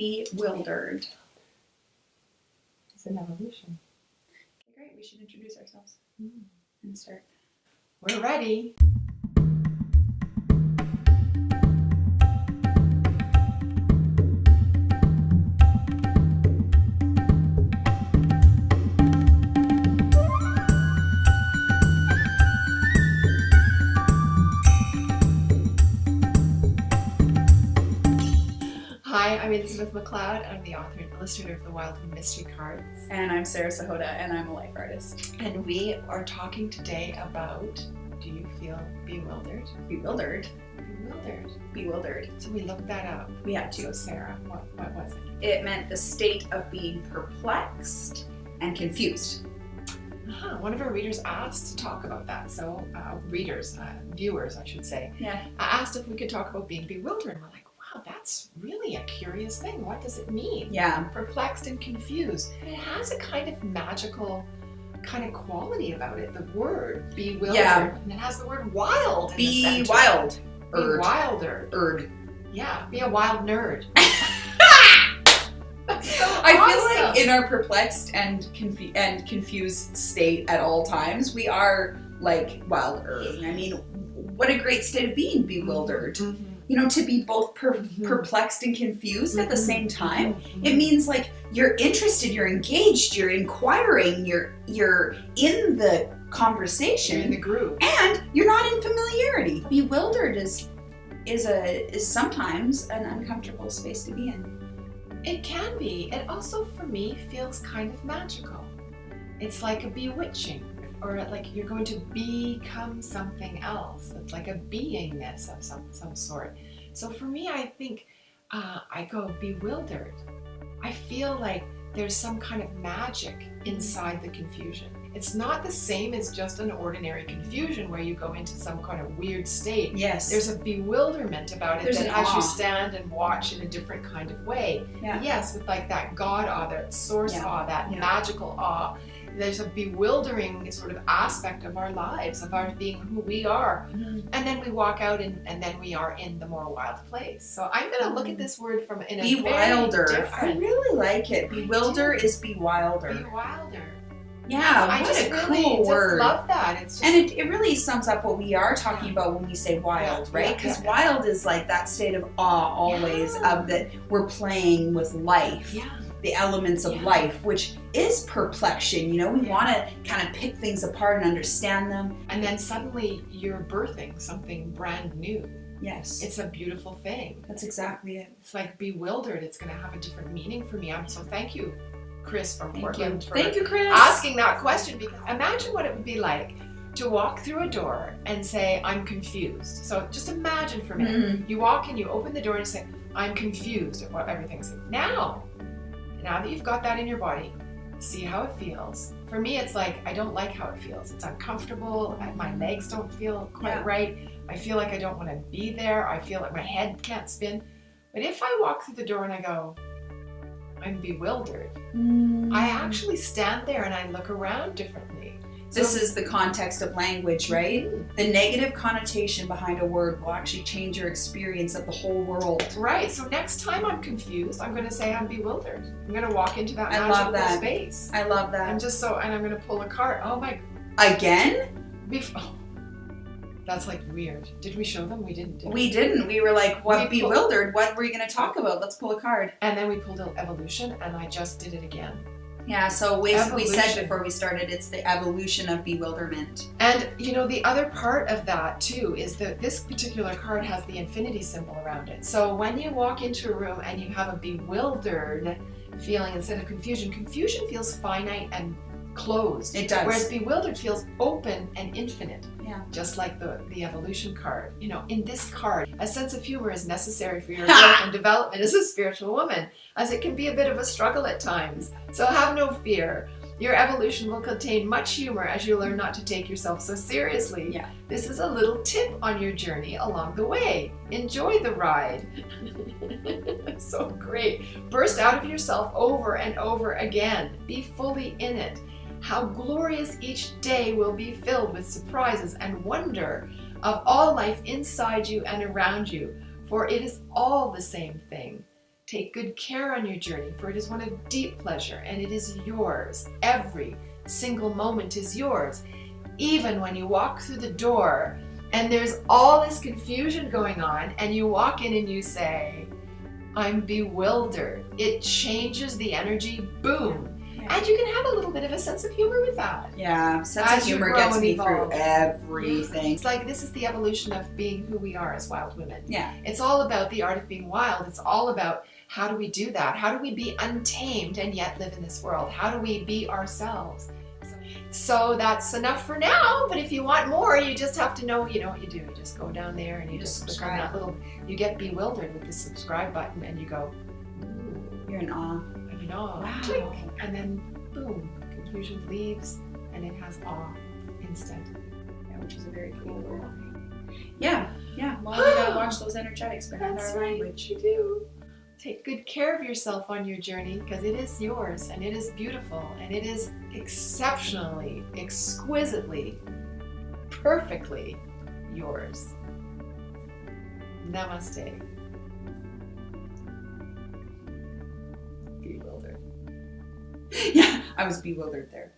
Bewildered. It's an evolution. Okay, great. We should introduce ourselves and start. We're ready. Hi, I'm Elizabeth McLeod. I'm the author and illustrator of the Wild Mystery Cards. And I'm Sarah Sahota, and I'm a life artist. And we are talking today about, do you feel bewildered? Bewildered. Bewildered. Bewildered. So we looked that up. We had So to. Sarah, what was it? It meant the state of being perplexed and confused. One of our readers asked to talk about that. So viewers, I should say, Yeah. asked if we could talk about being bewildered. And we're like, wow, that's really a curious thing. What does it mean? Yeah. Perplexed and confused. And it has a kind of magical kind of quality about it. The word bewildered. Yeah. And it has the word wild in the Be center. wild. Be wilder. Erd. Yeah, be a wild nerd. That's so I feel awesome. like in our perplexed and confused state at all times, we are like wilder. I mean, what a great state of being, bewildered. Mm-hmm. You know, to be both perplexed and confused at the same time. It means like you're interested, you're engaged, you're inquiring, you're in the conversation, You're in the groove. and you're not in familiarity. Bewildered is sometimes an uncomfortable space to be in. It can be. It also, for me, feels kind of magical. It's like a bewitching, or like you're going to become something else. It's like a beingness of some sort. So for me, I think I go bewildered. I feel like there's some kind of magic inside the confusion. It's not the same as just an ordinary confusion where you go into some kind of weird state. Yes. There's a bewilderment about it There's that an has awe. you stand and watch in a different kind of way. Yeah. Yes, with like that God awe, that source awe, that Yeah. magical awe. There's a bewildering sort of aspect of our lives, of our being who we are. Mhm. And then we walk out and then we are in the more wild place. So I'm going to look at this word from in a Be very wilder. I different. really like it. Bewilder is be wilder. Be wilder. Yeah, I what just a really cool just word. love that. It's just, And it really sums up what we are talking about when we say wild, Yeah, right? yeah, Because yeah. wild is like that state of awe always Yeah. of that we're playing with life, yeah. the elements of Yeah. life, which is perplexion. You know, we Yeah. want to kind of pick things apart and understand them. And then suddenly you're birthing something brand new. Yes, It's a beautiful thing. that's exactly it. It's like bewildered. It's going to have a different meaning for me. So thank you, Chris from Thank Portland, you. for Thank you, Chris. asking that question. Because imagine what it would be like to walk through a door and say, I'm confused. So just imagine for a minute. Mhm. You walk in, you open the door and say, I'm confused at what everything's. Now that you've got that in your body, see how it feels. For me, it's like, I don't like how it feels. It's uncomfortable. My legs don't feel quite Yeah. right. I feel like I don't want to be there. I feel like my head can't spin. But if I walk through the door and I go, I'm bewildered, I actually stand there and I look around differently. This is the context of language, right? The negative connotation behind a word will actually change your experience of the whole world. Right. So next time I'm confused, I'm going to say I'm bewildered. I'm going to walk into that I love magical that. space. I love that. And I'm going to pull a card. Oh my. Again? Oh, that's like weird. Did we show them? We didn't. Did We didn't. We were like, what, We pulled- bewildered? What were you going to talk about? Let's pull a card. And then we pulled an evolution, and I just did it again. Yeah, so we said Evolution. before we started, it's the evolution of bewilderment. And you know, the other part of that too is that this particular card has the infinity symbol around it. So when you walk into a room and you have a bewildered feeling instead of confusion, confusion feels finite and closed. It does. Whereas bewildered feels open and infinite. Yeah. Just like the evolution card. You know, in this card, a sense of humor is necessary for your growth and development as a spiritual woman, as it can be a bit of a struggle at times. So have no fear. Your evolution will contain much humor as you learn not to take yourself so seriously. Yeah. This is a little tip on your journey along the way. Enjoy the ride. So great. Burst out of yourself over and over again. Be fully in it. How glorious each day will be filled with surprises and wonder of all life inside you and around you, for it is all the same thing. Take good care on your journey, for it is one of deep pleasure, and it is yours. Every single moment is yours. Even when you walk through the door and there's all this confusion going on, and you walk in and you say, I'm bewildered. It changes the energy, boom. Yeah. And you can have a little bit of a sense of humor with that. Yeah, sense As of you humor grow gets and me evolve. through everything. It's like this is the evolution of being who we are as wild women. Yeah. It's all about the art of being wild. It's all about how do we do that? How do we be untamed and yet live in this world? How do we be ourselves? So that's enough for now, but if you want more, you just have to know, you know what you do. You just go down there and you just click on that little, you get bewildered with the subscribe button and you go, You're in awe. I'm in awe. Wow. Click, and then boom, confusion leaves and it has awe instead. Yeah, which is a very cool word. Yeah. Well, we gotta watch those energetics behind That's our right, language. you do. Take good care of yourself on your journey because it is yours and it is beautiful and it is exceptionally, exquisitely, perfectly yours. Namaste. Bewildered. Yeah, I was bewildered there.